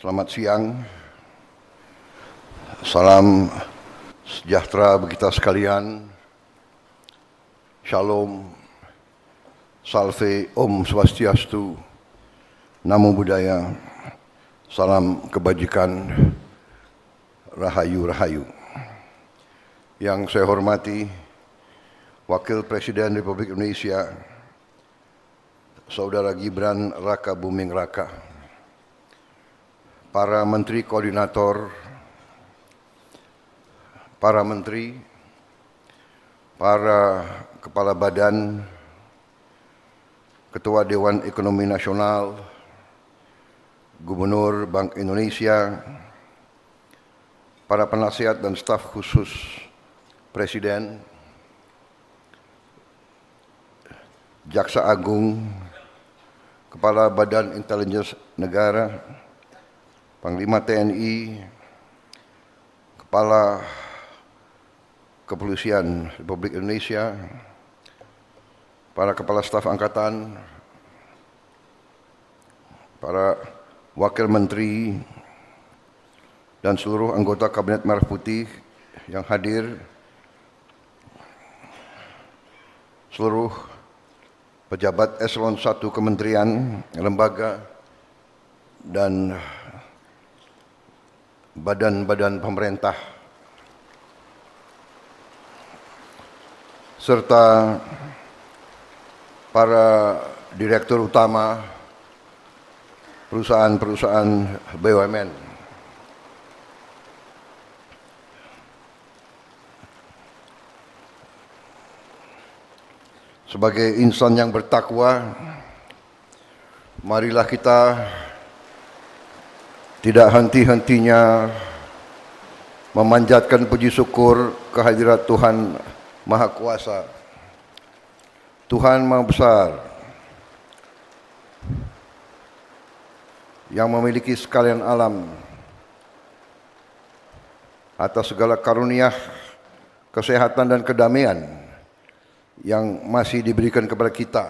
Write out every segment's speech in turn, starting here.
Selamat siang, salam sejahtera bagi kita sekalian, Shalom, Salve, Om Swastiastu, Namo Buddhaya, salam kebajikan, Rahayu Rahayu. Yang saya hormati Wakil Presiden Republik Indonesia, Saudara Gibran Raka Buming Raka, para Menteri Koordinator, para Menteri, para Kepala Badan, Ketua Dewan Ekonomi Nasional, Gubernur Bank Indonesia, para penasihat dan staf khusus Presiden, Jaksa Agung, Kepala Badan Intelijen Negara, Panglima TNI, Kepala Kepolisian Republik Indonesia, para Kepala Staf Angkatan, para Wakil Menteri, dan seluruh anggota Kabinet Merah Putih yang hadir, seluruh pejabat eselon 1 kementerian, lembaga, dan badan-badan pemerintah, serta para direktur utama perusahaan-perusahaan BUMN. Sebagai insan yang bertakwa, marilah kita tidak henti-hentinya memanjatkan puji syukur kehadirat Tuhan Maha Kuasa, Tuhan Maha Besar, yang memiliki sekalian alam, atas segala karunia, kesehatan dan kedamaian yang masih diberikan kepada kita,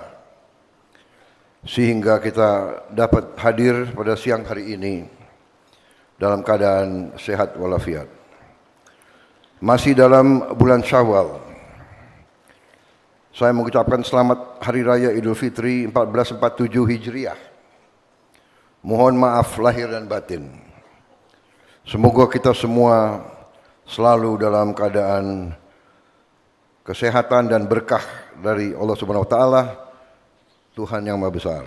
sehingga kita dapat hadir pada siang hari ini dalam keadaan sehat walafiat. Masih dalam bulan Syawal, saya mengucapkan selamat Hari Raya Idul Fitri 1447 Hijriah. Mohon maaf lahir dan batin. Semoga kita semua selalu dalam keadaan kesehatan dan berkah dari Allah Subhanahu wa taala, Tuhan yang Maha Besar.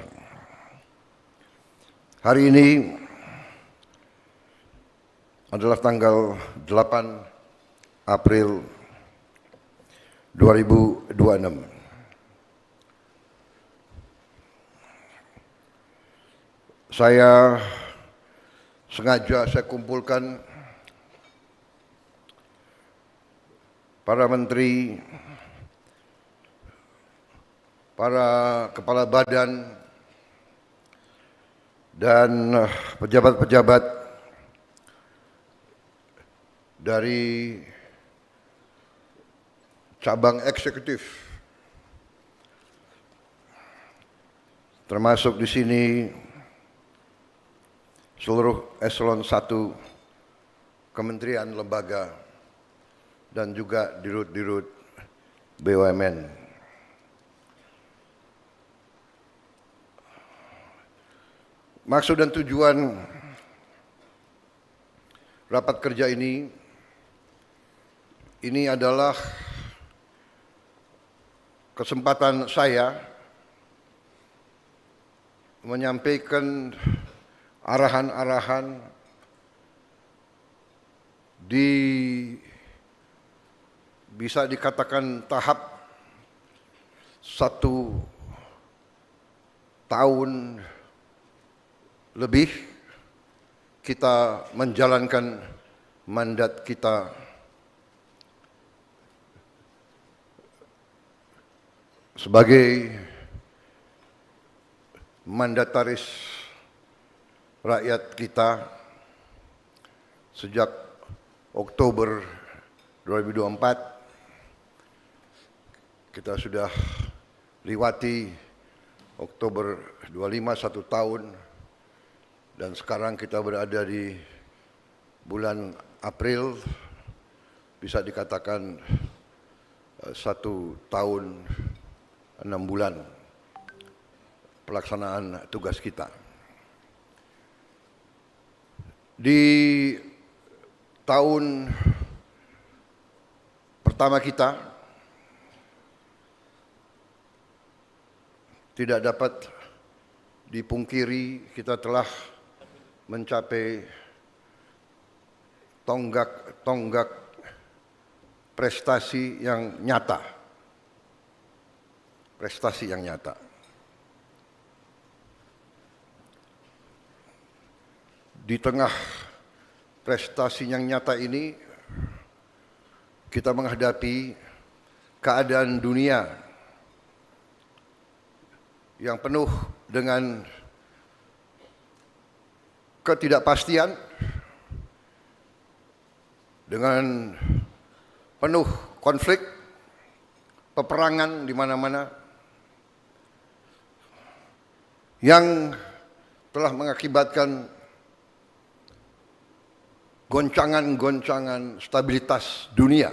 Hari ini adalah tanggal 8 April 2026. Saya kumpulkan para menteri, para kepala badan, dan pejabat-pejabat dari cabang eksekutif, termasuk di sini seluruh eselon 1 kementerian, lembaga, dan juga dirut-dirut BUMN. Maksud dan tujuan rapat kerja ini adalah kesempatan saya menyampaikan arahan-arahan di bisa dikatakan tahap 1 tahun lebih kita menjalankan mandat kita sebagai mandataris rakyat kita sejak Oktober 2024. Kita sudah lewati Oktober 25, 1 tahun, Dan sekarang kita berada di bulan April, bisa dikatakan 1 tahun 6 bulan pelaksanaan tugas kita. Di tahun pertama kita tidak dapat dipungkiri kita telah mencapai tonggak prestasi yang nyata. Prestasi yang nyata. Di tengah prestasi yang nyata ini, kita menghadapi keadaan dunia yang penuh dengan ketidakpastian, dengan penuh konflik, peperangan di mana-mana yang telah mengakibatkan goncangan-goncangan stabilitas dunia.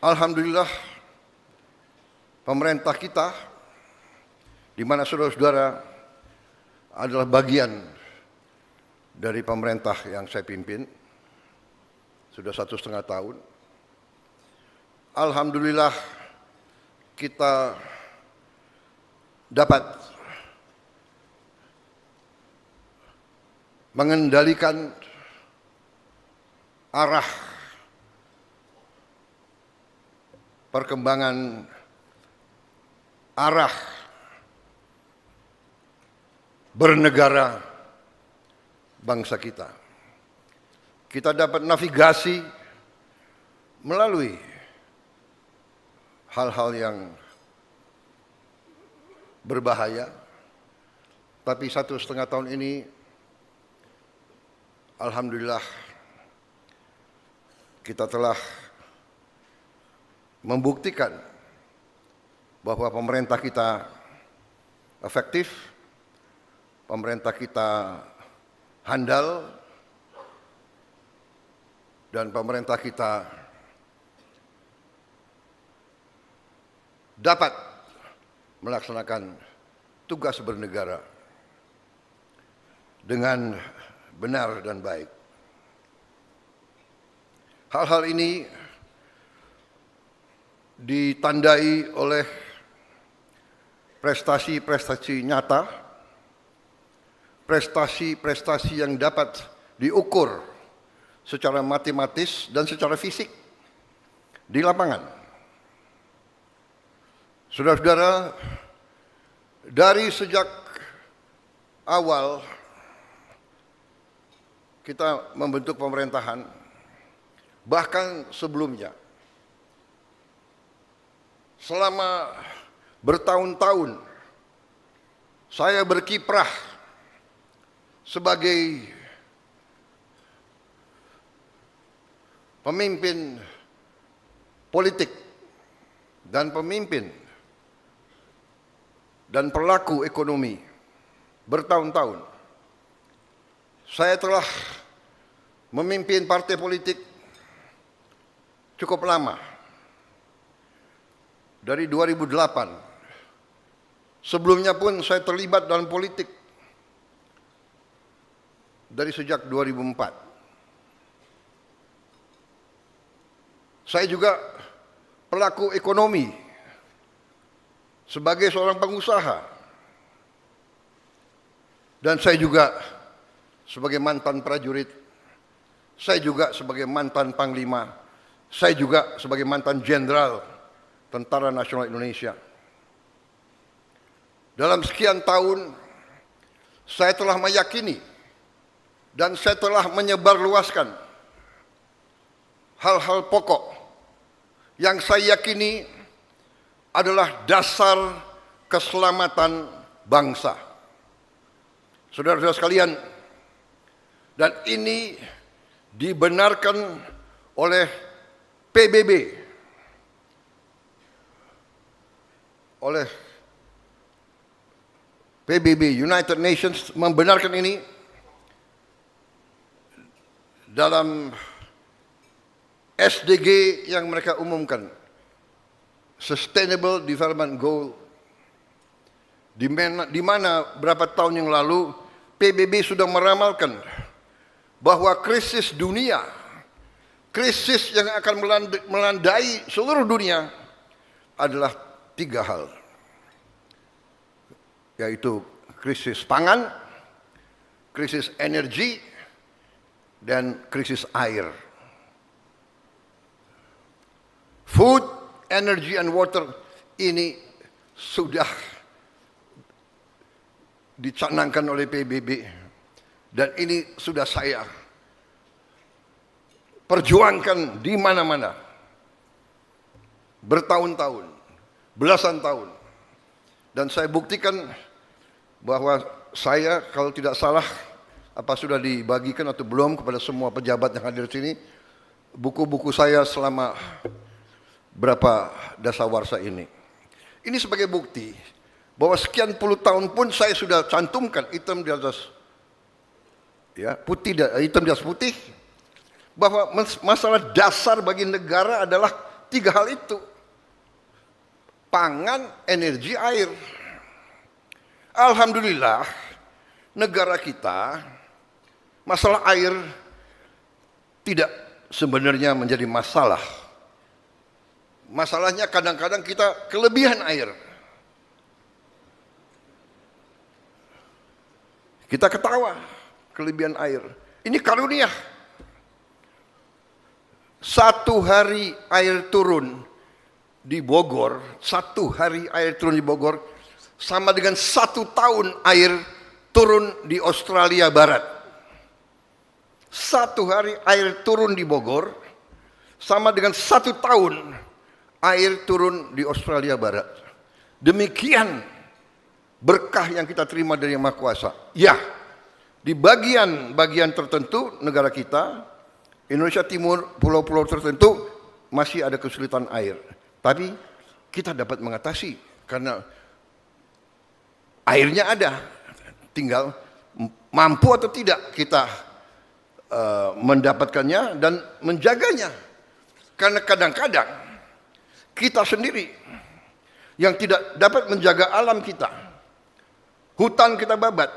Alhamdulillah, pemerintah kita, di mana saudara-saudara adalah bagian dari pemerintah yang saya pimpin, sudah 1,5 tahun. Alhamdulillah, kita dapat mengendalikan arah perkembangan, arah bernegara bangsa kita. Kita dapat navigasi melalui hal-hal yang berbahaya, tapi 1,5 tahun ini alhamdulillah kita telah membuktikan bahwa pemerintah kita efektif, pemerintah kita handal, dan pemerintah kita dapat melaksanakan tugas bernegara dengan benar dan baik. Hal-hal ini ditandai oleh prestasi-prestasi nyata, prestasi-prestasi yang dapat diukur secara matematis dan secara fisik di lapangan. Saudara-saudara, dari sejak awal kita membentuk pemerintahan, bahkan sebelumnya, selama bertahun-tahun saya berkiprah sebagai pemimpin politik dan pemimpin dan pelaku ekonomi bertahun-tahun. Saya telah memimpin partai politik cukup lama, dari 2008. Sebelumnya pun saya terlibat dalam politik dari sejak 2004. Saya juga pelaku ekonomi sebagai seorang pengusaha, dan saya juga sebagai mantan prajurit, saya juga sebagai mantan panglima, saya juga sebagai mantan jenderal Tentara Nasional Indonesia. Dalam sekian tahun, saya telah meyakini dan saya telah menyebarluaskan hal-hal pokok yang saya yakini adalah dasar keselamatan bangsa. Saudara-saudara sekalian, dan ini dibenarkan oleh PBB, oleh PBB, United Nations membenarkan ini dalam SDG yang mereka umumkan, Sustainable Development Goal, di mana berapa tahun yang lalu PBB sudah meramalkan bahwa krisis dunia, krisis yang akan melandai seluruh dunia adalah 3 hal, yaitu krisis pangan, krisis energi, dan krisis air. Food, energy, and water ini sudah dicanangkan oleh PBB, dan ini sudah saya perjuangkan di mana-mana bertahun-tahun, belasan tahun, dan saya buktikan bahwa saya, kalau tidak salah, apa sudah dibagikan atau belum kepada semua pejabat yang hadir di sini, buku-buku saya selama berapa dasawarsa ini. Ini sebagai bukti bahwa sekian puluh tahun pun saya sudah cantumkan hitam di atas hitam di atas putih bahwa masalah dasar bagi negara adalah 3 hal itu: pangan, energi, air. Alhamdulillah, negara kita masalah air tidak sebenarnya menjadi masalah. Masalahnya kadang-kadang kita kelebihan air. Kita ketawa kelebihan air. Ini karunia. 1 hari air turun di Bogor, 1 hari air turun di Bogor sama dengan 1 tahun air turun di Australia Barat. 1 hari air turun di Bogor sama dengan 1 tahun air turun di Australia Barat. Demikian berkah yang kita terima dari Yang Maha Kuasa. Ya, di bagian-bagian tertentu negara kita, Indonesia Timur, pulau-pulau tertentu masih ada kesulitan air. Tapi kita dapat mengatasi karena airnya ada. Tinggal mampu atau tidak kita mendapatkannya dan menjaganya. Karena kadang-kadang kita sendiri yang tidak dapat menjaga alam kita. Hutan kita babat.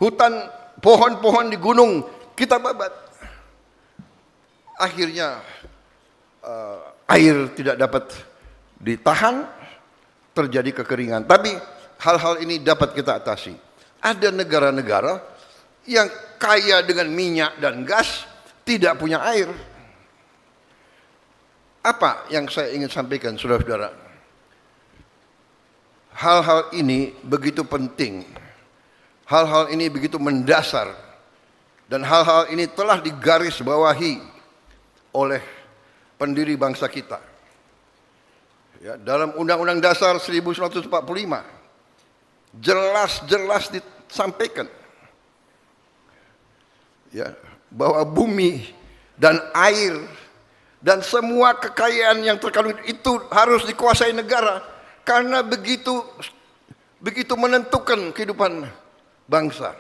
Hutan, pohon-pohon di gunung kita babat. Akhirnya air tidak dapat ditahan, terjadi kekeringan. Tapi hal-hal ini dapat kita atasi. Ada negara-negara yang kaya dengan minyak dan gas, tidak punya air. Apa yang saya ingin sampaikan, saudara-saudara? Hal-hal ini begitu penting. Hal-hal ini begitu mendasar. Dan hal-hal ini telah digarisbawahi oleh pendiri bangsa kita. Ya, dalam Undang-Undang Dasar 1945 jelas-jelas disampaikan ya, bahwa bumi dan air dan semua kekayaan yang terkandung itu harus dikuasai negara karena begitu menentukan kehidupan bangsa.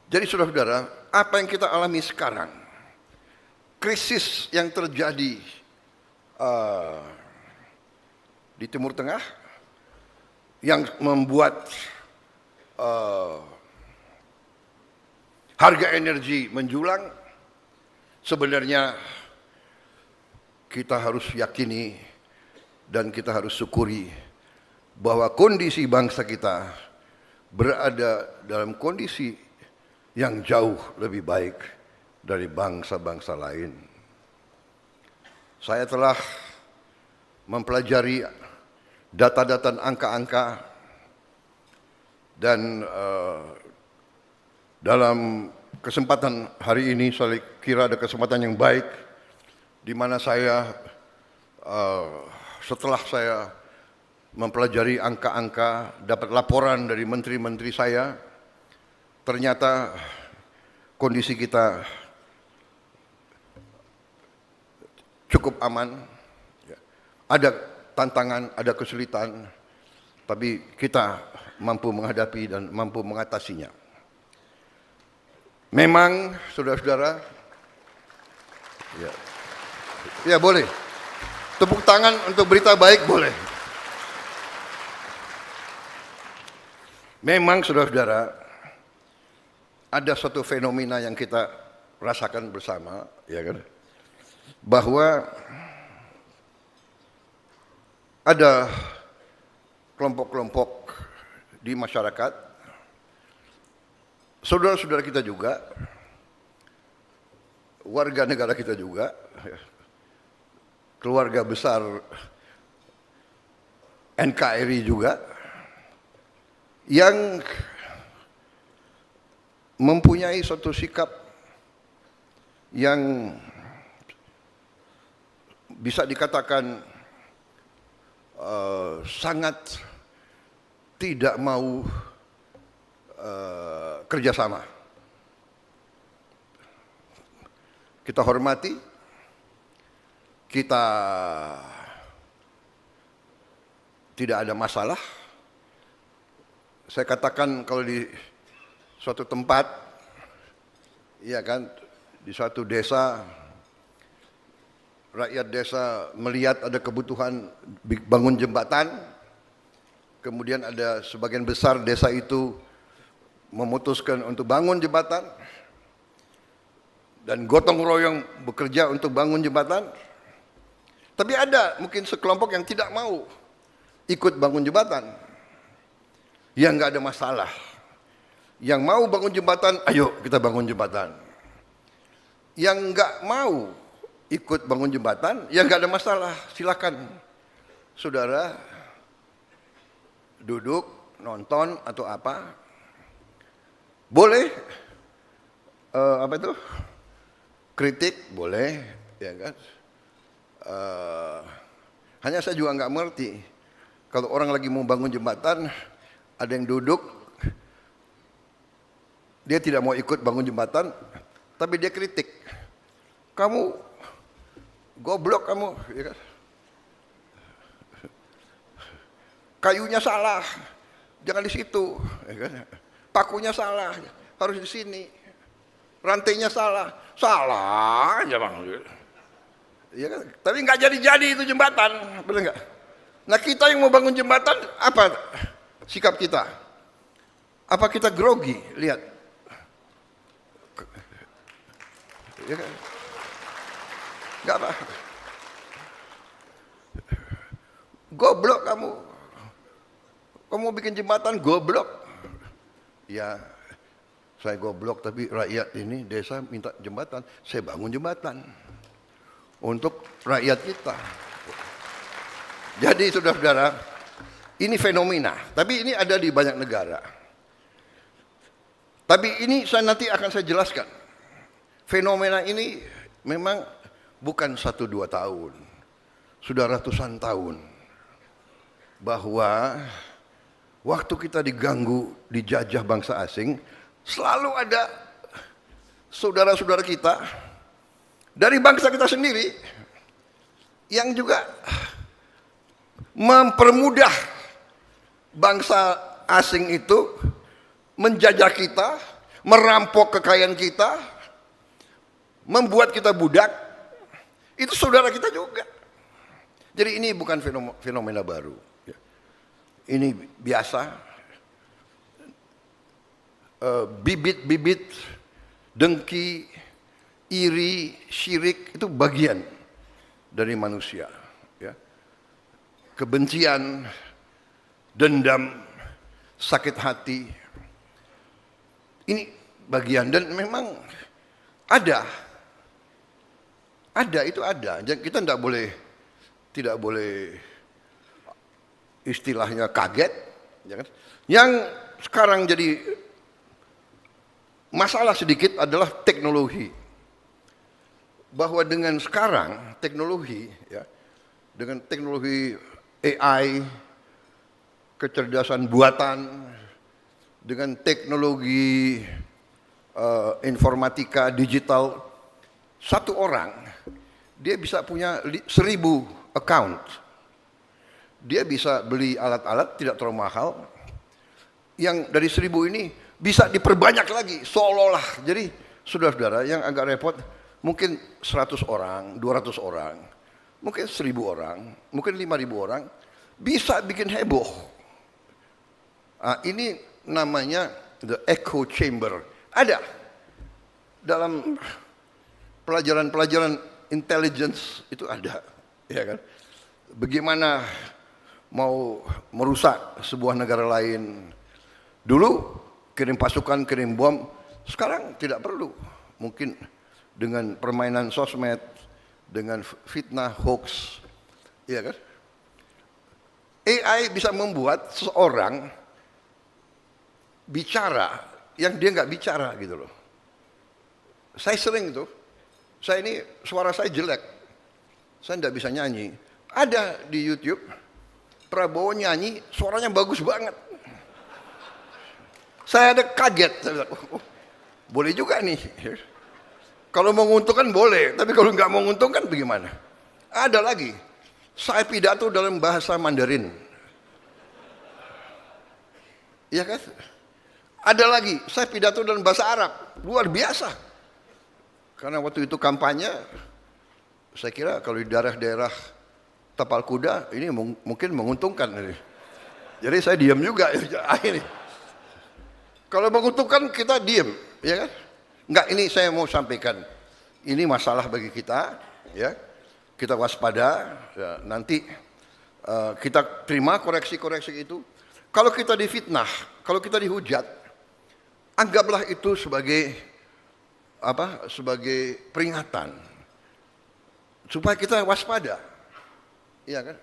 Jadi saudara-saudara, apa yang kita alami sekarang, krisis yang terjadi di Timur Tengah yang membuat harga energi menjulang, sebenarnya kita harus yakini dan kita harus syukuri bahwa kondisi bangsa kita berada dalam kondisi yang jauh lebih baik dari bangsa-bangsa lain. Saya telah mempelajari data-data, angka-angka, dan dalam kesempatan hari ini saya kira ada kesempatan yang baik di mana saya setelah saya mempelajari angka-angka, dapat laporan dari menteri-menteri saya, ternyata kondisi kita cukup aman. Ada tantangan, ada kesulitan, tapi kita mampu menghadapi dan mampu mengatasinya. Memang, saudara-saudara, ya boleh. Tepuk tangan untuk berita baik boleh. Memang, saudara-saudara, ada suatu fenomena yang kita rasakan bersama, ya kan? Bahwa ada kelompok-kelompok di masyarakat, saudara-saudara kita juga, warga negara kita juga, keluarga besar NKRI juga, yang mempunyai suatu sikap yang bisa dikatakan sangat tidak mau kerjasama. Kita hormati, kita tidak ada masalah. Saya katakan kalau di suatu tempat, ya kan, di suatu desa, rakyat desa melihat ada kebutuhan bangun jembatan, kemudian ada sebagian besar desa itu memutuskan untuk bangun jembatan, dan gotong royong bekerja untuk bangun jembatan. Tapi ada mungkin sekelompok yang tidak mau ikut bangun jembatan, yang nggak ada masalah. Yang mau bangun jembatan, ayo kita bangun jembatan. Yang nggak mau ikut bangun jembatan, ya nggak ada masalah, silakan saudara duduk nonton atau apa, boleh apa itu kritik boleh, ya kan. Hanya saya juga nggak mengerti kalau orang lagi mau bangun jembatan, ada yang duduk, dia tidak mau ikut bangun jembatan, tapi dia kritik, kamu goblok kamu, ya kan? Kayunya salah, jangan di situ, ya kan? Pakunya salah, harus di sini. Rantainya salah, salah aja bang. Ya kan? Tapi nggak jadi-jadi itu jembatan, benar nggak? Nah kita yang mau bangun jembatan, apa sikap kita? Apa kita grogi? Lihat, ya kan? Nggak apa. Goblok kamu. Kamu bikin jembatan goblok. Ya, saya goblok tapi rakyat ini desa minta jembatan, saya bangun jembatan untuk rakyat kita. Jadi saudara-saudara, ini fenomena, tapi ini ada di banyak negara. Tapi ini nanti akan saya jelaskan. Fenomena ini memang bukan 1-2 tahun, sudah ratusan tahun. Bahwa waktu kita diganggu, dijajah bangsa asing, selalu ada saudara-saudara kita dari bangsa kita sendiri yang juga mempermudah bangsa asing itu menjajah kita, merampok kekayaan kita, membuat kita budak. Itu saudara kita juga. Jadi ini bukan fenomena baru. Ini biasa. Bibit-bibit dengki, iri, syirik itu bagian dari manusia. Ya. Kebencian, dendam, sakit hati, ini bagian, dan memang ada itu ada. Jadi kita tidak boleh istilahnya kaget, ya kan? Yang sekarang jadi masalah sedikit adalah teknologi. Bahwa dengan sekarang teknologi, ya, dengan teknologi AI, kecerdasan buatan, dengan teknologi informatika digital, satu orang dia bisa punya 1.000 account. Dia bisa beli alat-alat tidak terlalu mahal, yang dari 1.000 ini bisa diperbanyak lagi, seolah-olah. Jadi saudara-saudara yang agak repot, mungkin 100 orang, 200 orang, mungkin 1.000 orang, mungkin 5.000 orang, bisa bikin heboh. Nah, ini namanya the echo chamber. Ada dalam pelajaran-pelajaran intelligence itu ada, ya kan? Bagaimana mau merusak sebuah negara lain. Dulu kirim pasukan, kirim bom, sekarang tidak perlu. Mungkin dengan permainan sosmed, dengan fitnah, hoax, ya kan? AI bisa membuat seseorang bicara yang dia nggak bicara gitu loh. Saya sering itu, saya ini suara saya jelek, saya nggak bisa nyanyi. Ada di YouTube, Prabowo nyanyi, suaranya bagus banget. Saya ada kaget, saya bilang, oh, boleh juga nih. Kalau menguntungkan boleh, tapi kalau nggak menguntungkan bagaimana? Ada lagi, saya pidato dalam bahasa Mandarin. Iya kan? Ada lagi, saya pidato dalam bahasa Arab, luar biasa. Karena waktu itu kampanye, saya kira kalau di daerah-daerah tapal kuda ini mungkin menguntungkan. Jadi saya diam juga. Ini. Kalau menguntungkan kita diam, ya kan? Enggak, ini saya mau sampaikan. Ini masalah bagi kita, ya. Kita waspada, ya, nanti kita terima koreksi-koreksi itu. Kalau kita difitnah, kalau kita dihujat, anggaplah itu sebagai apa? Sebagai peringatan supaya kita waspada. Iya kan?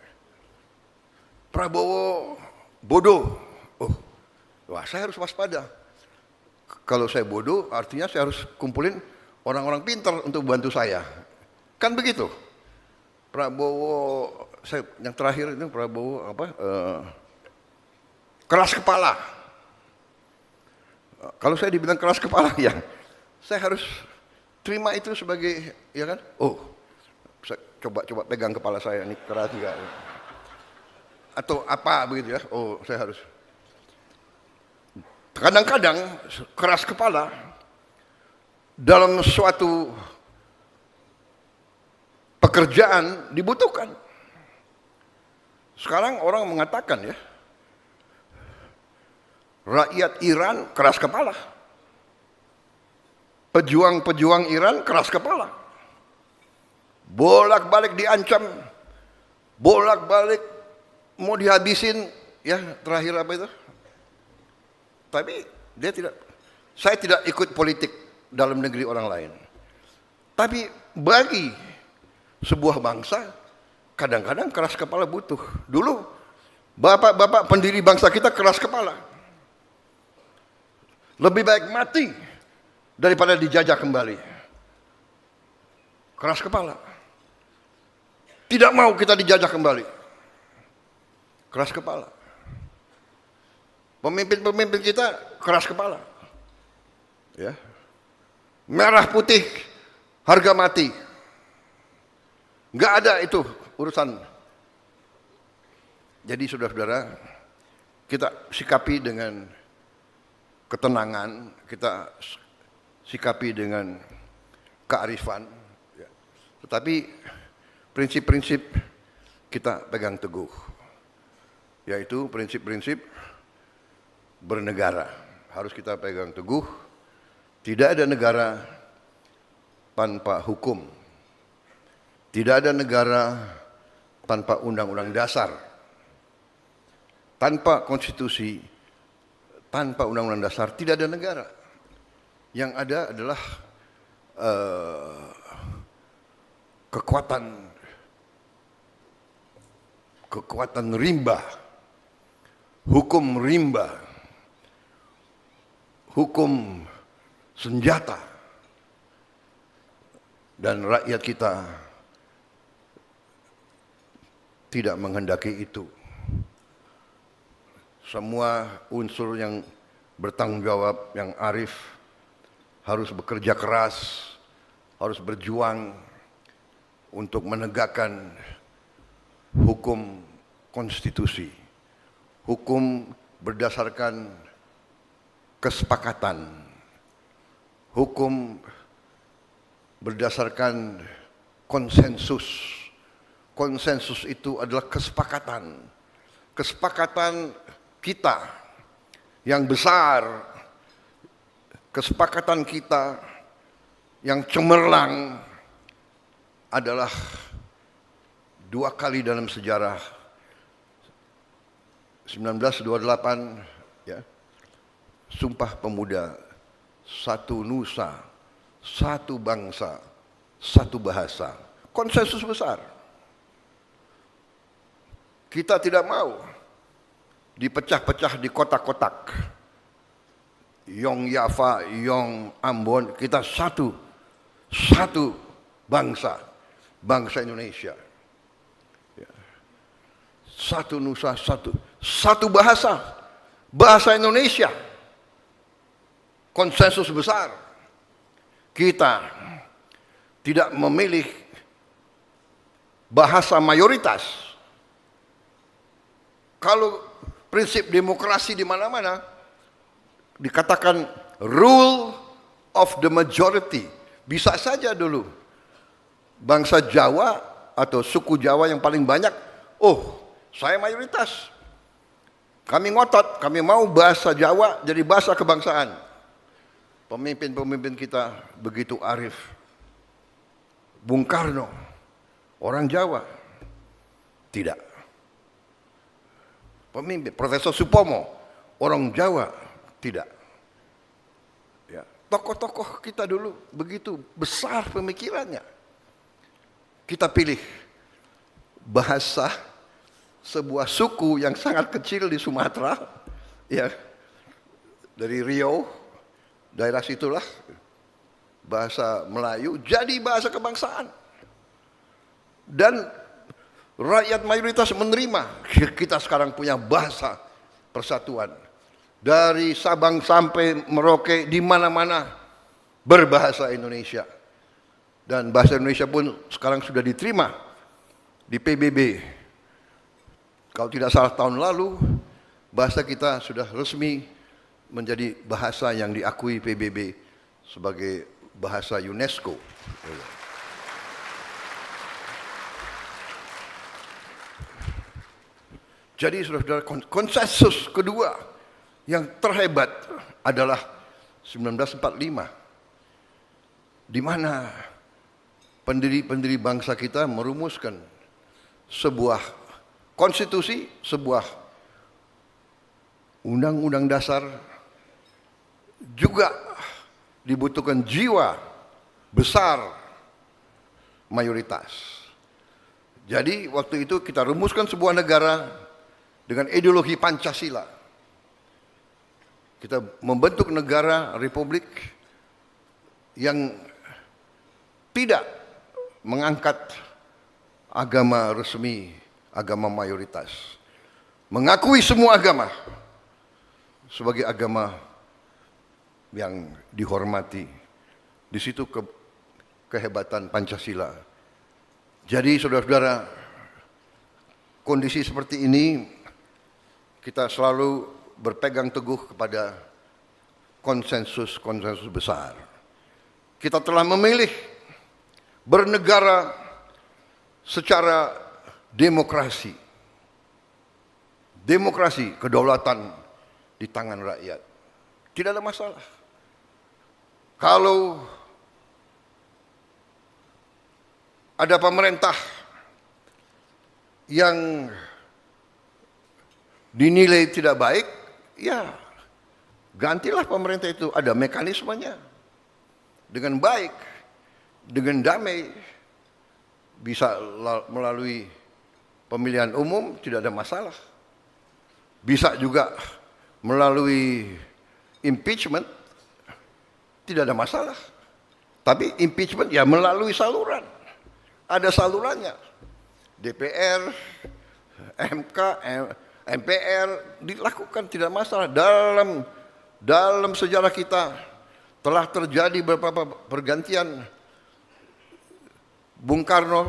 Prabowo bodoh. Oh, wah, saya harus waspada. Kalau saya bodoh, artinya saya harus kumpulin orang-orang pintar untuk bantu saya. Kan begitu. Prabowo, yang terakhir itu Prabowo apa? Keras kepala. Kalau saya dibilang keras kepala, ya, saya harus terima itu sebagai, ya kan? Oh, saya coba pegang kepala saya, ini keras juga. Atau apa begitu ya? Oh, saya harus. Kadang-kadang keras kepala dalam suatu pekerjaan dibutuhkan. Sekarang orang mengatakan ya, rakyat Iran keras kepala. Pejuang-pejuang Iran keras kepala. Bolak-balik diancam, bolak-balik mau dihabisin, ya terakhir apa itu? Tapi dia tidak, saya tidak ikut politik dalam negeri orang lain. Tapi bagi sebuah bangsa, kadang-kadang keras kepala butuh. Dulu bapak-bapak pendiri bangsa kita keras kepala. Lebih baik mati daripada dijajah kembali. Keras kepala. Tidak mau kita dijajah kembali. Keras kepala. Pemimpin-pemimpin kita keras kepala. Ya. Merah putih, harga mati. Enggak ada itu urusan. Jadi saudara-saudara, kita sikapi dengan ketenangan, kita sikapi dengan kearifan. Ya. Tetapi prinsip-prinsip kita pegang teguh. Yaitu prinsip-prinsip bernegara. Harus kita pegang teguh. Tidak ada negara tanpa hukum. Tidak ada negara tanpa undang-undang dasar. Tanpa konstitusi, tanpa undang-undang dasar, tidak ada negara. Yang ada adalah kekuatan rimba, hukum rimba, hukum senjata, dan rakyat kita tidak menghendaki itu. Semua unsur yang bertanggung jawab, yang arif, harus bekerja keras, harus berjuang untuk menegakkan hukum konstitusi, hukum berdasarkan kesepakatan, hukum berdasarkan konsensus. Konsensus itu adalah kesepakatan. Kesepakatan kita yang besar, kesepakatan kita yang cemerlang adalah 2 kali dalam sejarah 1928 ya, Sumpah Pemuda, satu nusa, satu bangsa, satu bahasa. Konsensus besar. Kita tidak mau dipecah-pecah di kotak-kotak. Yong Yava, Yong Ambon, kita satu bangsa, bangsa Indonesia. Satu nusa, satu bahasa, bahasa Indonesia. Konsensus besar. Kita tidak memilih bahasa mayoritas. Kalau prinsip demokrasi di mana-mana dikatakan rule of the majority. Bisa saja dulu bangsa Jawa atau suku Jawa yang paling banyak, oh saya mayoritas. Kami ngotot, kami mau bahasa Jawa jadi bahasa kebangsaan. Pemimpin-pemimpin kita begitu arif. Bung Karno, orang Jawa. Tidak. Pemimpin, Profesor Supomo, orang Jawa. Tidak. Ya, tokoh-tokoh kita dulu begitu besar pemikirannya. Kita pilih bahasa sebuah suku yang sangat kecil di Sumatera, ya, dari Riau, daerah situlah, bahasa Melayu jadi bahasa kebangsaan. Dan rakyat mayoritas menerima. Kita sekarang punya bahasa persatuan. Dari Sabang sampai Merauke, di mana-mana berbahasa Indonesia. Dan bahasa Indonesia pun sekarang sudah diterima di PBB. Kalau tidak salah tahun lalu, bahasa kita sudah resmi menjadi bahasa yang diakui PBB sebagai bahasa UNESCO. Jadi saudara-saudara, konsensus kedua yang terhebat adalah 1945, di mana pendiri-pendiri bangsa kita merumuskan sebuah konstitusi, sebuah undang-undang dasar. Juga dibutuhkan jiwa besar mayoritas. Jadi waktu itu kita rumuskan sebuah negara dengan ideologi Pancasila. Kita membentuk negara republik yang tidak mengangkat agama resmi, agama mayoritas. Mengakui semua agama sebagai agama yang dihormati. Di situ kehebatan Pancasila. Jadi saudara-saudara, kondisi seperti ini kita selalu berpegang teguh kepada konsensus-konsensus besar. Kita telah memilih bernegara secara demokrasi. Demokrasi, kedaulatan di tangan rakyat. Tidak ada masalah. Kalau ada pemerintah yang dinilai tidak baik, ya gantilah pemerintah itu. Ada mekanismenya. Dengan baik, dengan damai, bisa melalui pemilihan umum, tidak ada masalah. Bisa juga melalui impeachment, tidak ada masalah. Tapi impeachment ya melalui saluran. Ada salurannya. DPR, MK, MPR dilakukan, tidak masalah. Dalam sejarah kita telah terjadi beberapa pergantian Bung Karno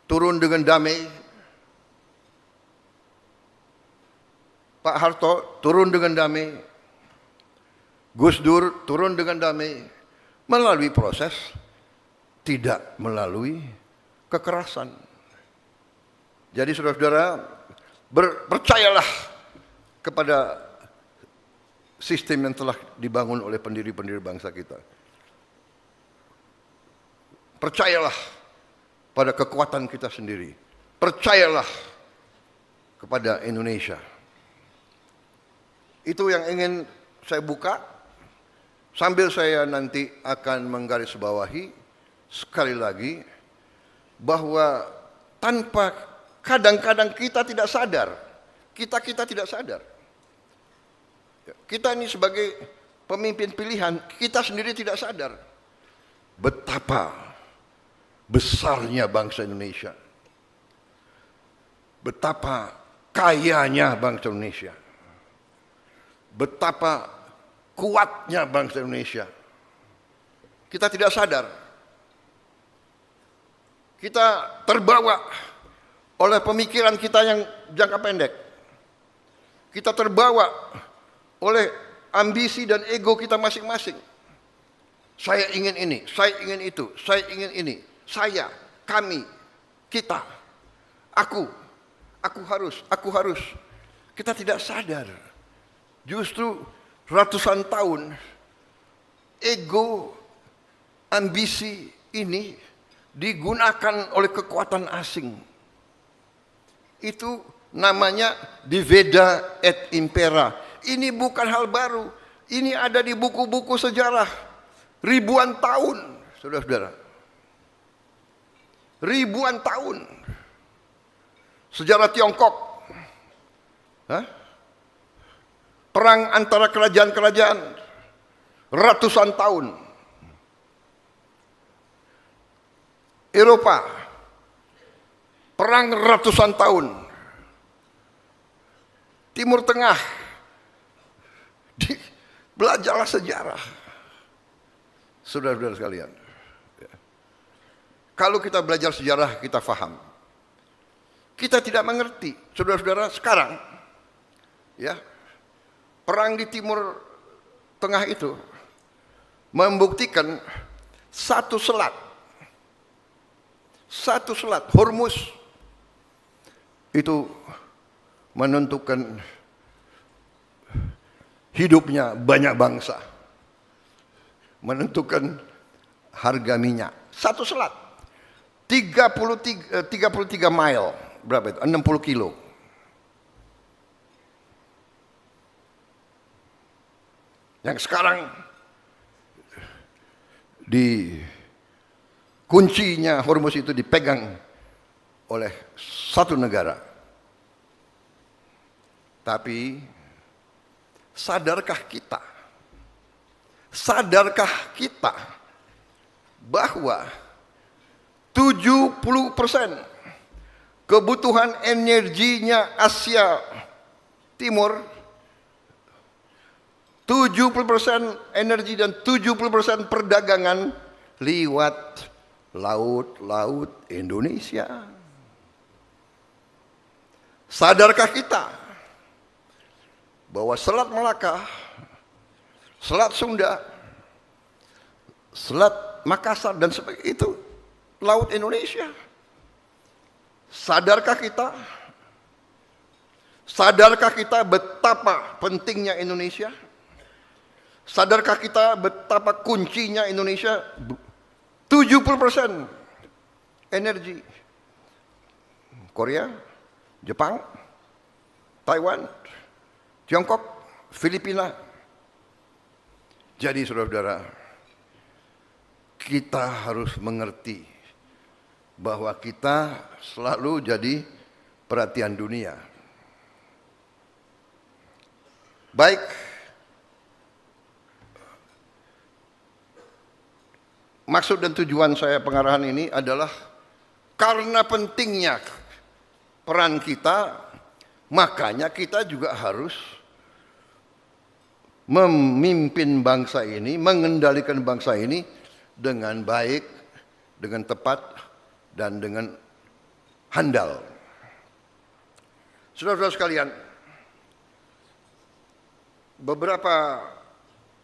turun dengan damai, Pak Harto turun dengan damai, Gus Dur turun dengan damai, melalui proses, tidak melalui kekerasan. Jadi saudara-saudara, percayalah kepada sistem yang telah dibangun oleh pendiri-pendiri bangsa kita. Percayalah pada kekuatan kita sendiri. Percayalah kepada Indonesia. Itu yang ingin saya buka, sambil saya nanti akan menggarisbawahi sekali lagi bahwa tanpa, kadang-kadang kita tidak sadar, kita tidak sadar. Kita ini sebagai pemimpin pilihan, kita sendiri tidak sadar betapa besarnya bangsa Indonesia, betapa kayanya bangsa Indonesia, betapa kuatnya bangsa Indonesia. Kita tidak sadar. Kita terbawa oleh pemikiran kita yang jangka pendek. Kita terbawa oleh ambisi dan ego kita masing-masing. Saya ingin ini, saya ingin itu, saya ingin ini. Saya, kami, kita, aku harus. Kita tidak sadar. Justru ratusan tahun ego, ambisi ini digunakan oleh kekuatan asing. Itu namanya divida et impera. Ini bukan hal baru. Ini ada di buku-buku sejarah ribuan tahun, saudara-saudara. Ribuan tahun. Sejarah Tiongkok. Perang antara kerajaan-kerajaan ratusan tahun. Eropa. Perang ratusan tahun. Timur Tengah. Belajarlah sejarah. Saudara-saudara sekalian. Kalau kita belajar sejarah, kita faham. Kita tidak mengerti, saudara-saudara, sekarang, ya, perang di Timur Tengah itu membuktikan satu selat, Hormuz, itu menentukan hidupnya banyak bangsa, menentukan harga minyak. Satu selat. 33 mile, berapa itu? 60 kilo. Yang sekarang di kuncinya Hormuz itu dipegang oleh satu negara. Tapi sadarkah kita bahwa 70% kebutuhan energinya Asia Timur, 70% energi dan 70% perdagangan lewat laut Indonesia. Sadarkah kita bahwa Selat Malaka, Selat Sunda, Selat Makassar dan sebagainya itu laut Indonesia? Sadarkah kita betapa pentingnya Indonesia? Sadarkah kita betapa kuncinya Indonesia? 70% energi Korea, Jepang, Taiwan, Tiongkok, Filipina. Jadi saudara-saudara, kita harus mengerti bahwa kita selalu jadi perhatian dunia. Baik, maksud dan tujuan saya pengarahan ini adalah karena pentingnya peran kita, makanya kita juga harus memimpin bangsa ini, mengendalikan bangsa ini dengan baik, dengan tepat, dan dengan handal. Saudara-saudara sekalian, beberapa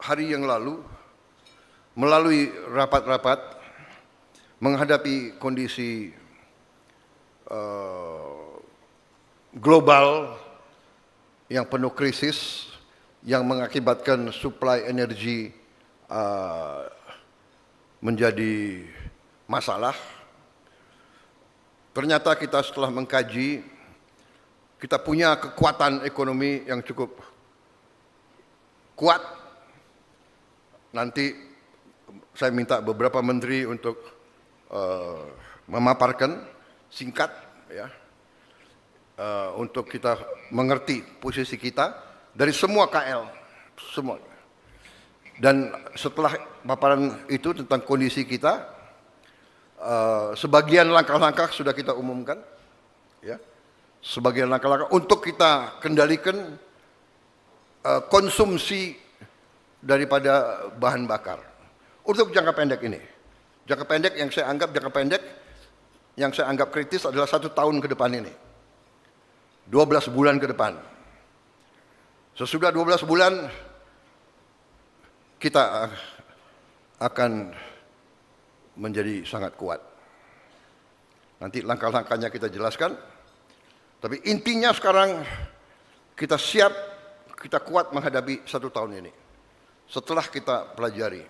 hari yang lalu melalui rapat-rapat menghadapi kondisi global yang penuh krisis yang mengakibatkan suplai energi menjadi masalah. Ternyata kita setelah mengkaji, kita punya kekuatan ekonomi yang cukup kuat. Nanti saya minta beberapa menteri untuk memaparkan singkat, ya, untuk kita mengerti posisi kita dari semua KL, semua. Dan setelah paparan itu tentang kondisi kita, sebagian langkah-langkah sudah kita umumkan, ya, sebagian langkah-langkah untuk kita kendalikan konsumsi daripada bahan bakar untuk jangka pendek ini. Jangka pendek yang saya anggap yang saya anggap kritis adalah 1 tahun ke depan ini, 12 bulan ke depan. Sesudah 12 bulan kita akan menjadi sangat kuat. Nanti langkah-langkahnya kita jelaskan. Tapi intinya sekarang kita siap, kita kuat menghadapi 1 tahun ini. Setelah kita pelajari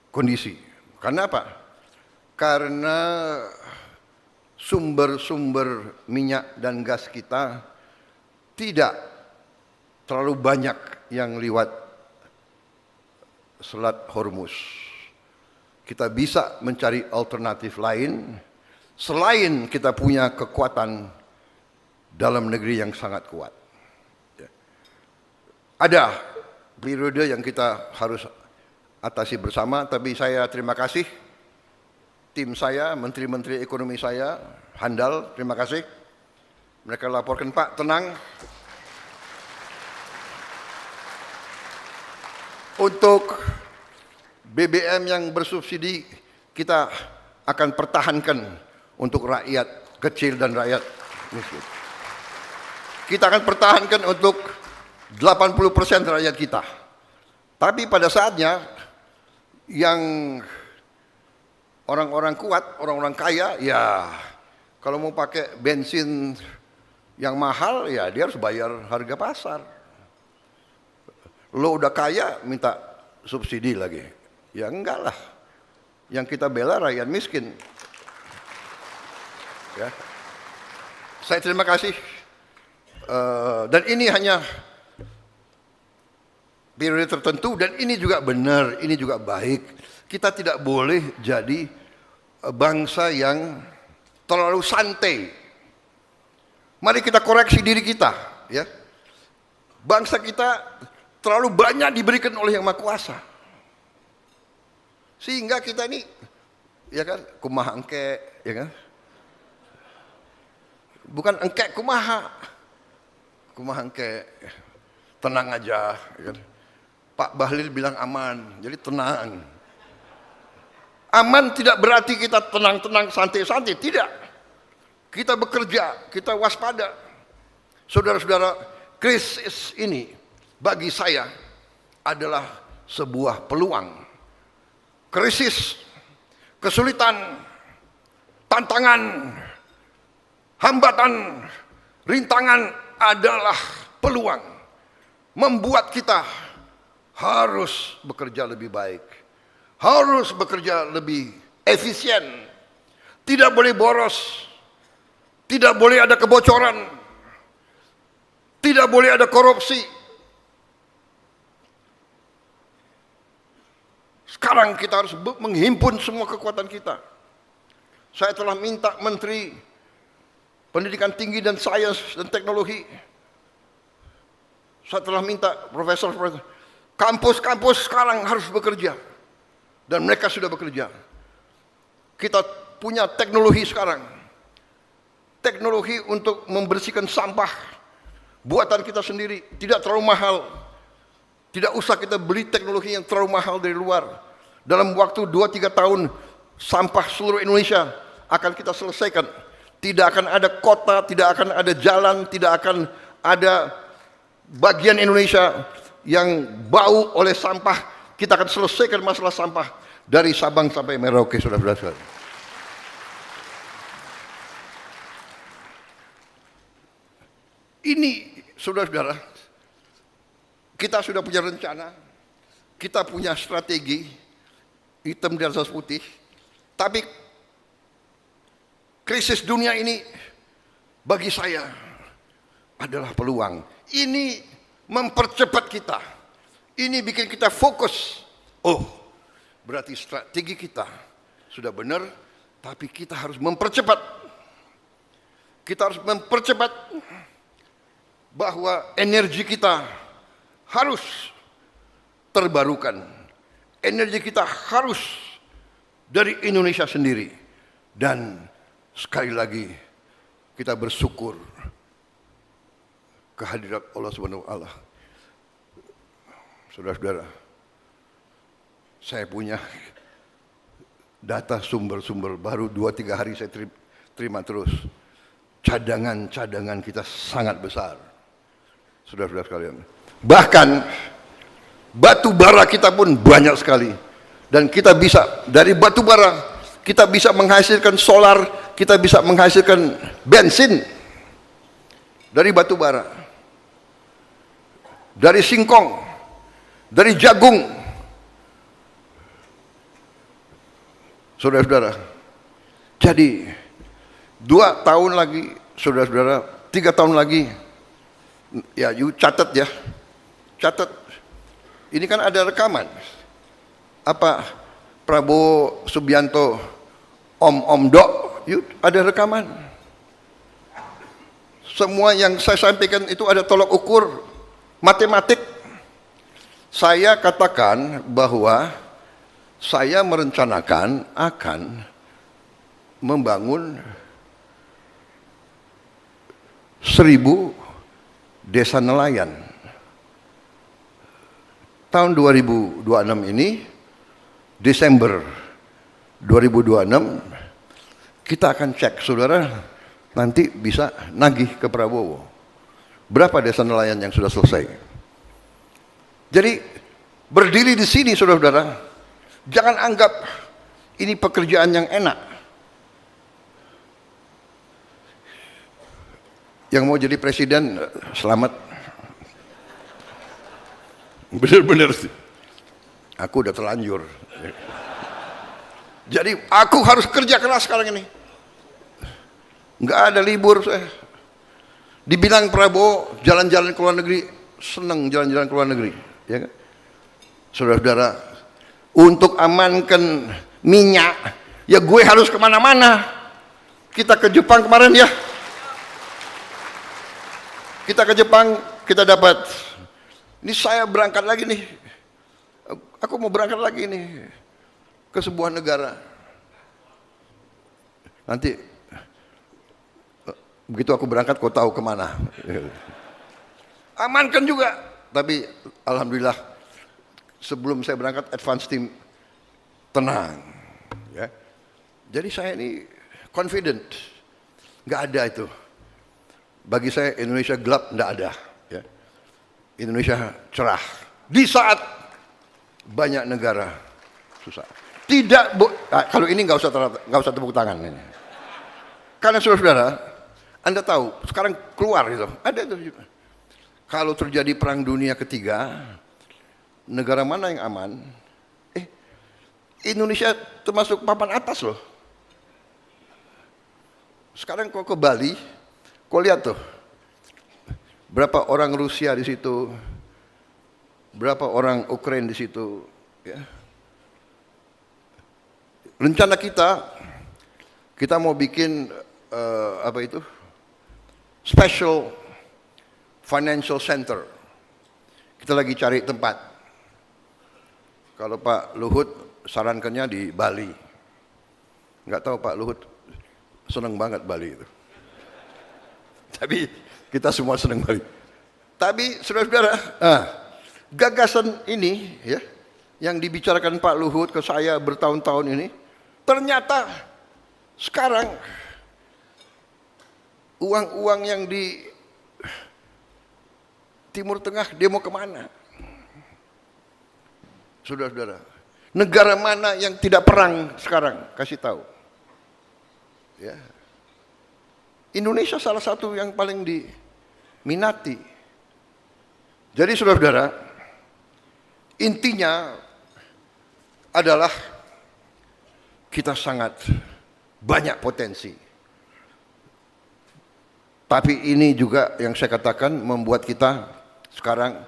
kondisi. Karena apa? Karena sumber-sumber minyak dan gas kita tidak terlalu banyak yang lewat Selat Hormuz. Kita bisa mencari alternatif lain selain kita punya kekuatan dalam negeri yang sangat kuat. Ada periode yang kita harus atasi bersama, tapi saya terima kasih tim saya, menteri-menteri ekonomi saya, handal, terima kasih. Mereka laporkan, Pak, tenang. Untuk BBM yang bersubsidi kita akan pertahankan untuk rakyat kecil dan rakyat miskin. Kita akan pertahankan untuk 80% rakyat kita. Tapi pada saatnya yang orang-orang kuat, orang-orang kaya, ya kalau mau pakai bensin yang mahal, ya dia harus bayar harga pasar. Lo udah kaya minta subsidi lagi. Ya enggak lah. Yang kita bela rakyat miskin. Ya. Saya terima kasih. Dan ini hanya periode tertentu, dan ini juga benar, ini juga baik. Kita tidak boleh jadi bangsa yang terlalu santai. Mari kita koreksi diri kita, ya. Bangsa kita terlalu banyak diberikan oleh Yang Maha Kuasa. Sehingga kita ini, ya kan, kumaha engke, ya kan? Bukan engke kumaha. Kumaha engke, tenang aja, ya kan? Pak Bahlil bilang aman, jadi tenang. Aman tidak berarti kita tenang-tenang, santai-santai, tidak. Kita bekerja, kita waspada. Saudara-saudara, krisis ini bagi saya adalah sebuah peluang. Krisis, kesulitan, tantangan, hambatan, rintangan adalah peluang. Membuat kita harus bekerja lebih baik, harus bekerja lebih efisien, tidak boleh boros, tidak boleh ada kebocoran, tidak boleh ada korupsi. Sekarang kita harus menghimpun semua kekuatan kita. Saya telah minta Menteri Pendidikan Tinggi dan Sains dan Teknologi, saya telah minta profesor, kampus-kampus sekarang harus bekerja. Dan mereka sudah bekerja. Kita punya teknologi sekarang. Teknologi untuk membersihkan sampah buatan kita sendiri, tidak terlalu mahal. Tidak usah kita beli teknologi yang terlalu mahal dari luar. Dalam waktu 2-3 tahun, sampah seluruh Indonesia akan kita selesaikan. Tidak akan ada kota, tidak akan ada jalan, tidak akan ada bagian Indonesia yang bau oleh sampah. Kita akan selesaikan masalah sampah dari Sabang sampai Merauke, saudara-saudara. Ini, saudara-saudara, kita sudah punya rencana, kita punya strategi, hitam di atas putih, tapi krisis dunia ini bagi saya adalah peluang. Ini mempercepat kita. Ini bikin kita fokus. Oh, berarti strategi kita sudah benar, tapi kita harus mempercepat. Kita harus mempercepat bahwa energi kita harus terbarukan. Energi kita harus dari Indonesia sendiri. Dan sekali lagi kita bersyukur kehadirat Allah Subhanahu wa taala. Saudara-saudara, saya punya data sumber-sumber baru 2-3 hari saya terima terus. Cadangan-cadangan kita sangat besar. Saudara-saudara sekalian. Bahkan batu bara kita pun banyak sekali. Dan kita bisa dari batu bara kita bisa menghasilkan solar, kita bisa menghasilkan bensin dari batu bara, dari singkong, dari jagung. Saudara-saudara, jadi 2 tahun lagi, saudara-saudara, 3 tahun lagi, ya, you catat ya, catat. Ini kan ada rekaman. Apa Prabowo Subianto Om Dok, ada rekaman. Semua yang saya sampaikan itu ada tolok ukur matematik. Saya katakan bahwa saya merencanakan akan membangun 1000 desa nelayan. Tahun 2026 ini, Desember 2026, kita akan cek, saudara, nanti bisa nagih ke Prabowo. Berapa desa nelayan yang sudah selesai? Jadi, berdiri di sini, saudara-saudara, jangan anggap ini pekerjaan yang enak. Yang mau jadi presiden, selamat. Benar-benar sih. Aku udah terlanjur. Jadi aku harus kerja keras sekarang ini. Nggak ada libur saya. Dibilang Prabowo jalan-jalan ke luar negeri, seneng jalan-jalan ke luar negeri, ya kan? Saudara-saudara, untuk amankan minyak, ya gue harus kemana-mana. Kita ke Jepang kemarin ya. Kita ke Jepang, kita dapat. Ini saya berangkat lagi nih. Aku mau berangkat lagi nih ke sebuah negara. Nanti begitu aku berangkat, kau tahu kemana. Amankan juga. Tapi alhamdulillah sebelum saya berangkat, advance team tenang. Ya. Jadi saya ini confident. Nggak ada itu. Bagi saya Indonesia gelap, nggak ada. Ya. Indonesia cerah. Di saat banyak negara susah. Tidak, kalau ini nggak usah tepuk tangan ini. Karena saudara-saudara, Anda tahu sekarang keluar itu, ada itu. Kalau terjadi perang dunia ketiga, negara mana yang aman? Indonesia termasuk papan atas loh. Sekarang kau ke Bali, kau lihat tuh, berapa orang Rusia di situ, berapa orang Ukraina di situ. Ya. Rencana kita mau bikin apa itu? Special Financial Center. Kita lagi cari tempat. Kalau Pak Luhut sarankannya di Bali. Nggak tahu Pak Luhut senang banget Bali itu. Tapi kita semua senang Bali. Tapi saudara-saudara, gagasan ini ya yang dibicarakan Pak Luhut ke saya bertahun-tahun ini, ternyata sekarang uang-uang yang di Timur Tengah dia mau kemana? Saudara-saudara, negara mana yang tidak perang sekarang? Kasih tahu. Ya. Indonesia salah satu yang paling diminati. Jadi saudara-saudara, intinya adalah kita sangat banyak potensi. Tapi ini juga yang saya katakan membuat kita sekarang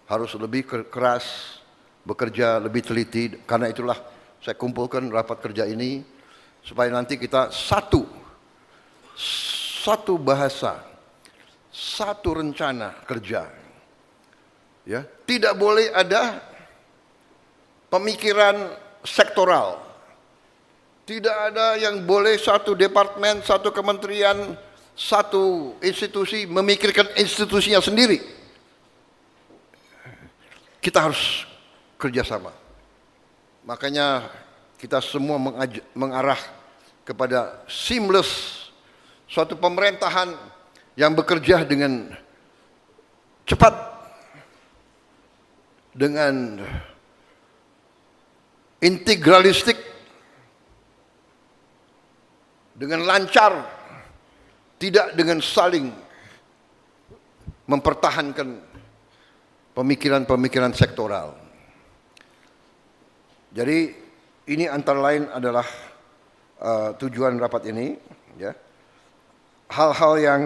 harus lebih keras, bekerja lebih teliti. Karena itulah saya kumpulkan rapat kerja ini supaya nanti kita satu bahasa, satu rencana kerja. Ya, tidak boleh ada pemikiran sektoral. Tidak ada yang boleh satu departemen, satu kementerian, satu institusi memikirkan institusinya sendiri. Kita harus kerjasama. Makanya kita semua mengarah kepada seamless, suatu pemerintahan yang bekerja dengan cepat, dengan integralistik, dengan lancar, tidak dengan saling mempertahankan pemikiran-pemikiran sektoral. Jadi ini antara lain adalah tujuan rapat ini, ya. Hal-hal yang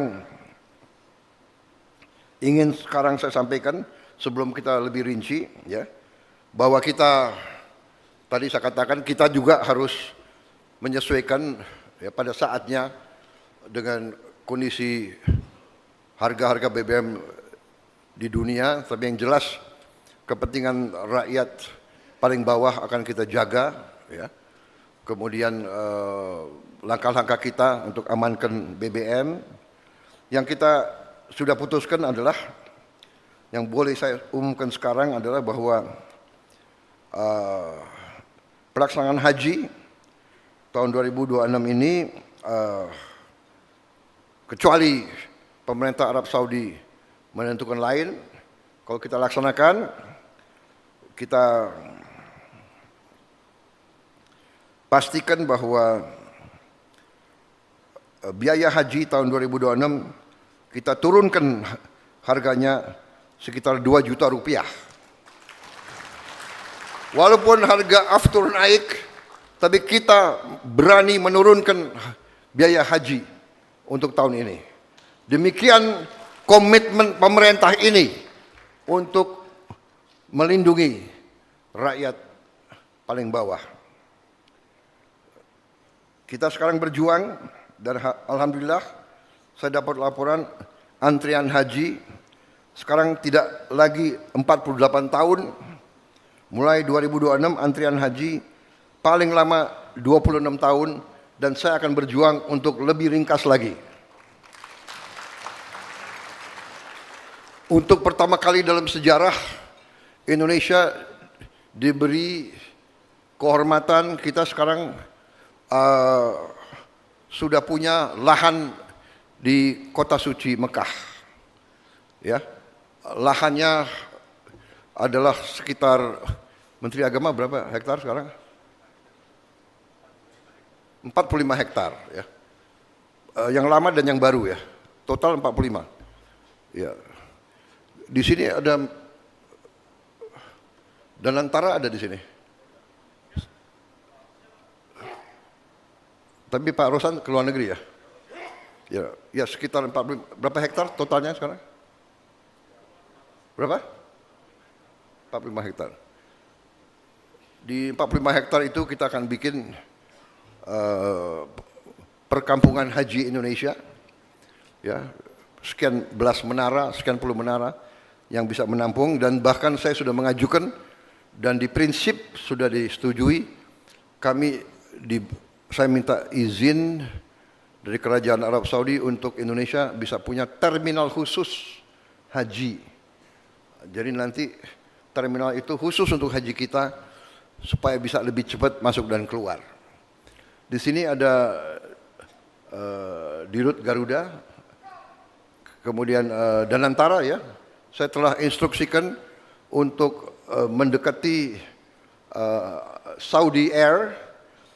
ingin sekarang saya sampaikan sebelum kita lebih rinci, ya, bahwa kita tadi saya katakan kita juga harus menyesuaikan, ya, pada saatnya dengan kondisi harga-harga BBM di dunia. Tapi yang jelas kepentingan rakyat paling bawah akan kita jaga, ya. Kemudian langkah-langkah kita untuk amankan BBM yang kita sudah putuskan adalah, yang boleh saya umumkan sekarang adalah bahwa pelaksanaan haji tahun 2026 ini, kecuali pemerintah Arab Saudi menentukan lain, kalau kita laksanakan, kita pastikan bahwa biaya haji tahun 2026 kita turunkan harganya sekitar 2 juta rupiah. Walaupun harga aftur naik, tapi kita berani menurunkan biaya haji untuk tahun ini. Demikian komitmen pemerintah ini untuk melindungi rakyat paling bawah. Kita sekarang berjuang dan alhamdulillah saya dapat laporan antrian haji sekarang tidak lagi 48 tahun. Mulai 2026 antrian haji paling lama 26 tahun, dan saya akan berjuang untuk lebih ringkas lagi. Untuk pertama kali dalam sejarah Indonesia diberi kehormatan, kita sekarang sudah punya lahan di kota suci Mekah. Ya, lahannya adalah sekitar, Menteri Agama berapa hektar sekarang? 45 hektar, ya. Yang lama dan yang baru, ya. Total 45. Ya. Di sini ada Danantara, ada di sini. Tapi Pak Rosan ke luar negeri, ya. Ya sekitar 45. Berapa hektar totalnya sekarang? Berapa? 45 hektar. Di 45 hektar itu kita akan bikin perkampungan haji Indonesia, ya, sekian belas menara, sekian puluh menara yang bisa menampung, dan bahkan saya sudah mengajukan dan di prinsip sudah disetujui. Saya minta izin dari Kerajaan Arab Saudi untuk Indonesia bisa punya terminal khusus haji. Jadi nanti terminal itu khusus untuk haji kita supaya bisa lebih cepat masuk dan keluar. Di sini ada Dirut Garuda, kemudian Danantara ya. Saya telah instruksikan untuk mendekati Saudi Air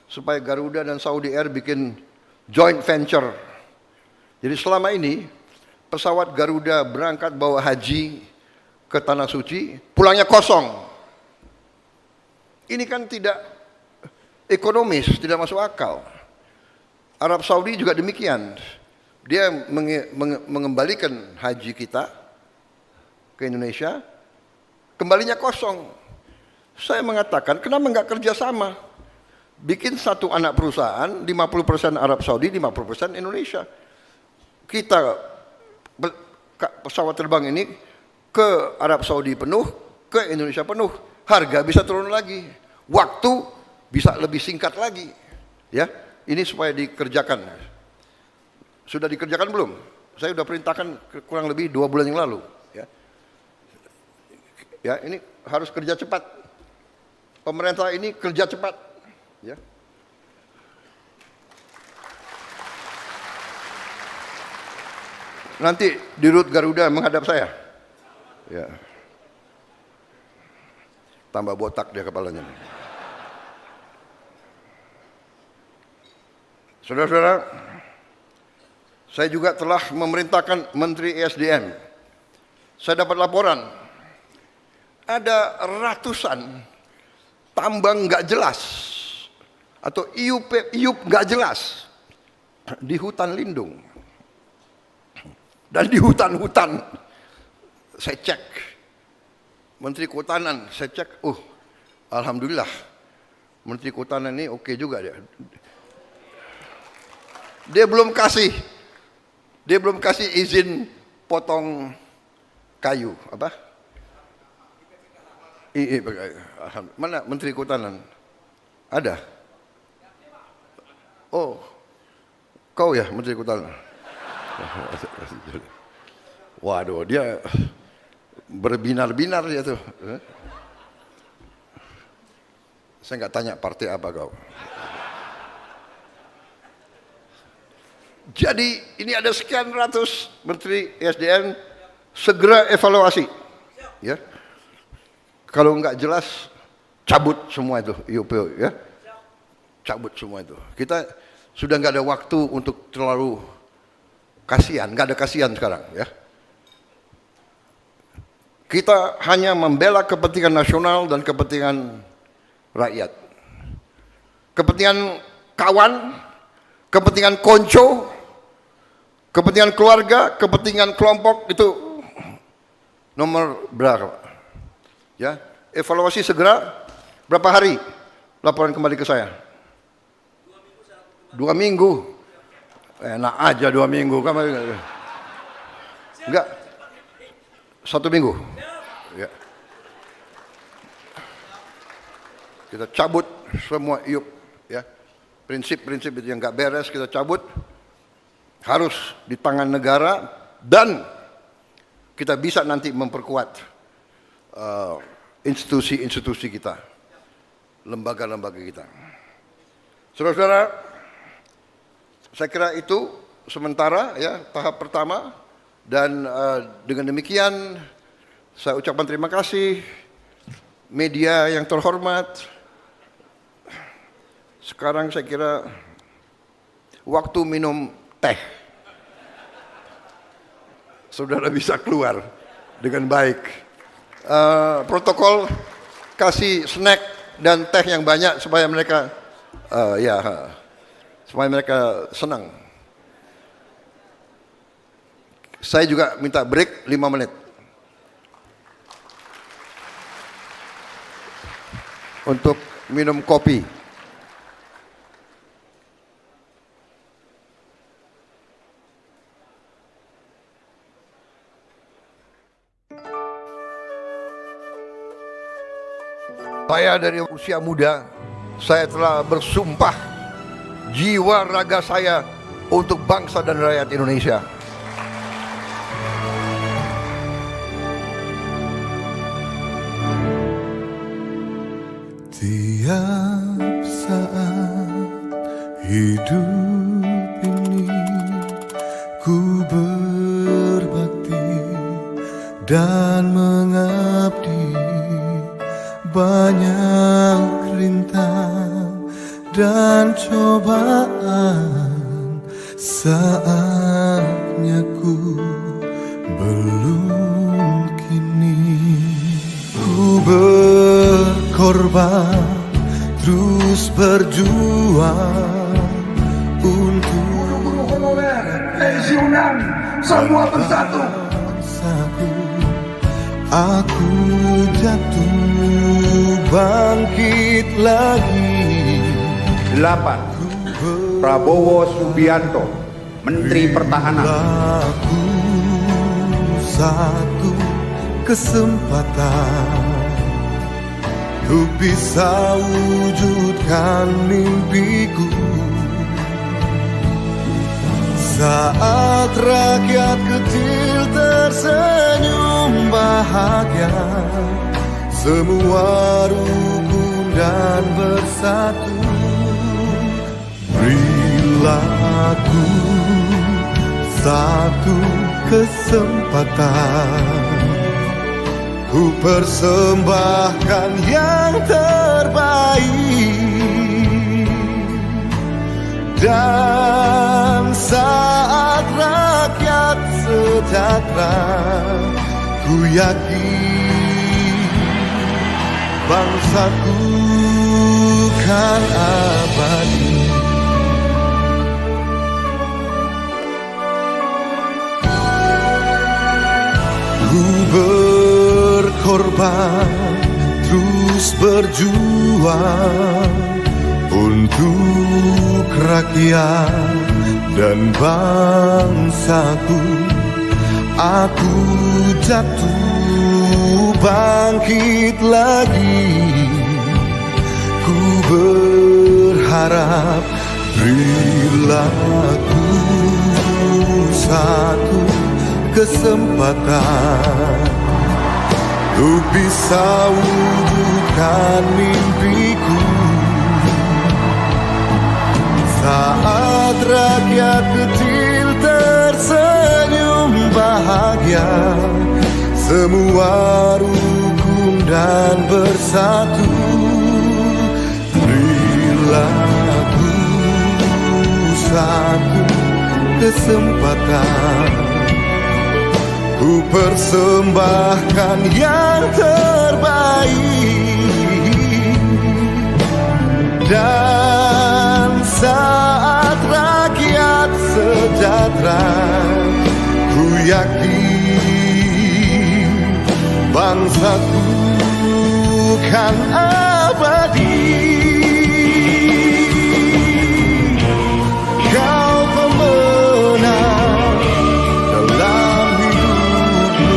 supaya Garuda dan Saudi Air bikin joint venture. Jadi selama ini pesawat Garuda berangkat bawa haji ke Tanah Suci, pulangnya kosong. Ini kan tidak ekonomis, tidak masuk akal. Arab Saudi juga demikian. Dia mengembalikan haji kita ke Indonesia, kembalinya kosong. Saya mengatakan, kenapa nggak kerjasama? Bikin satu anak perusahaan, 50% Arab Saudi, 50% Indonesia. Kita pesawat terbang ini ke Arab Saudi penuh, ke Indonesia penuh. Harga bisa turun lagi, waktu bisa lebih singkat lagi. Ya, ini supaya dikerjakan. Sudah dikerjakan belum? Saya sudah perintahkan kurang lebih 2 bulan yang lalu. Ya, ini harus kerja cepat. Pemerintah ini kerja cepat. Ya. Nanti Dirut Garuda menghadap saya. Ya. Tambah botak dia kepalanya. Saudara-saudara, saya juga telah memerintahkan Menteri ESDM. Saya dapat laporan, ada ratusan tambang nggak jelas atau iup nggak jelas di hutan lindung dan di hutan-hutan. Saya cek, Menteri Kehutanan, saya cek, alhamdulillah, Menteri Kehutanan ini oke juga dia. Dia belum kasih izin potong kayu, apa? Mana Menteri Kehutanan? Ada? Oh, kau ya Menteri Kehutanan? Waduh, dia berbinar-binar dia tuh. Saya nggak tanya partai apa kau. Jadi ini ada sekian ratus Menteri ESDM, segera evaluasi. Ya. Kalau nggak jelas, cabut semua itu IUPO, ya. Cabut semua itu. Kita sudah nggak ada waktu untuk terlalu kasihan, nggak ada kasihan sekarang, ya. Kita hanya membela kepentingan nasional dan kepentingan rakyat. Kepentingan kawan, kepentingan konco, kepentingan keluarga, kepentingan kelompok itu nomor berapa? Ya, evaluasi segera. Berapa hari? Laporan kembali ke saya. 2 minggu. Enak aja 2 minggu. Enggak. 1 minggu. Ya. Kita cabut semua iup. Ya. Prinsip-prinsip itu yang nggak beres kita cabut. Harus di tangan negara dan kita bisa nanti memperkuat institusi-institusi kita, lembaga-lembaga kita. Saudara-saudara, saya kira itu sementara ya tahap pertama dan dengan demikian saya ucapkan terima kasih media yang terhormat. Sekarang saya kira waktu minum teh. Saudara bisa keluar dengan baik. Protokol kasih snack dan teh yang banyak supaya mereka supaya mereka senang. Saya juga minta break 5 menit untuk minum kopi. Saya dari usia muda, saya telah bersumpah jiwa raga saya untuk bangsa dan rakyat Indonesia. Hidup ini ku berbakti dan mengabdi, banyak rintang dan cobaan, saatnya ku belum kini. Ku berkorban, terus berjuang untuk pensiunan semua bersatu. Aku jatuh bangkit lagi. 8. Prabowo Subianto, Menteri Pertahanan. Aku satu kesempatan untuk bisa wujudkan mimpiku. Saat rakyat kecil tersenyum bahagia, semua rukun dan bersatu. Berilah aku satu kesempatan, ku persembahkan yang terbaik. Dan saat rakyat sejahtera, ku yakin bangsaku kan abadi. Ku berkorban, terus berjuang untuk rakyat dan bangsaku. Aku jatuh bangkit lagi. Ku berharap berilah aku satu kesempatan untuk bisa wujudkan mimpiku. Saat rakyat kecil tersenyum bahagia, semua rukun dan bersatu. Berilah aku satu kesempatan, ku persembahkan yang terbaik. Dan saat rakyat sejahtera, ku yakin bangsaku kan abadi. Kau pemenang dalam hidupmu,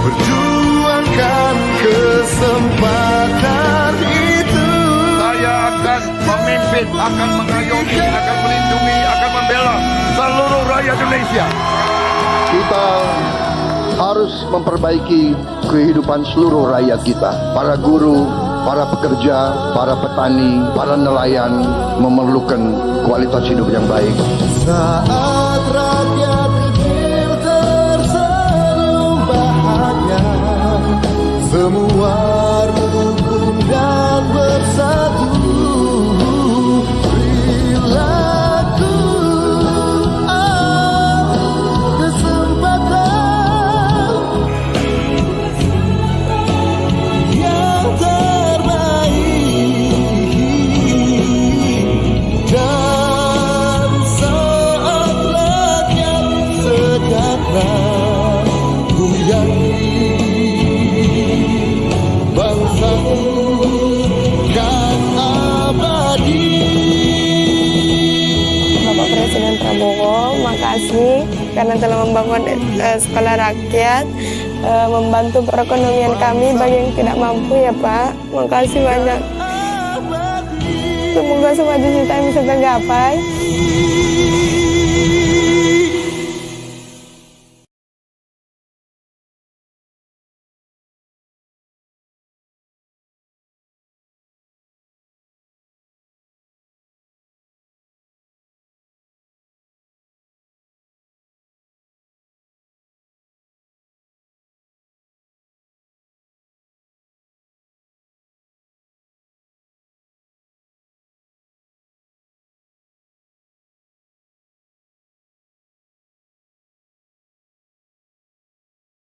perjuangkan kesempatan itu. Saya akan memimpin, akan mengayomi, akan melindungi, akan membela seluruh rakyat Indonesia. Kita harus memperbaiki kehidupan seluruh rakyat kita. Para guru, para pekerja, para petani, para nelayan memerlukan kualitas hidup yang baik. Saat rakyat kecil tersenyum bahagia, semua rukun dan bersatu. Perilaku kesempatan yang terbaik. Dan saat rakyat sejahtera, ku yakin bangsaku kan abadi. Bapak Presiden Prabowo, makasih karena telah membangun sekolah rakyat, membantu perekonomian kami bagi yang tidak mampu ya Pak. Makasih banyak. Semoga semua cita-cita bisa tergapai.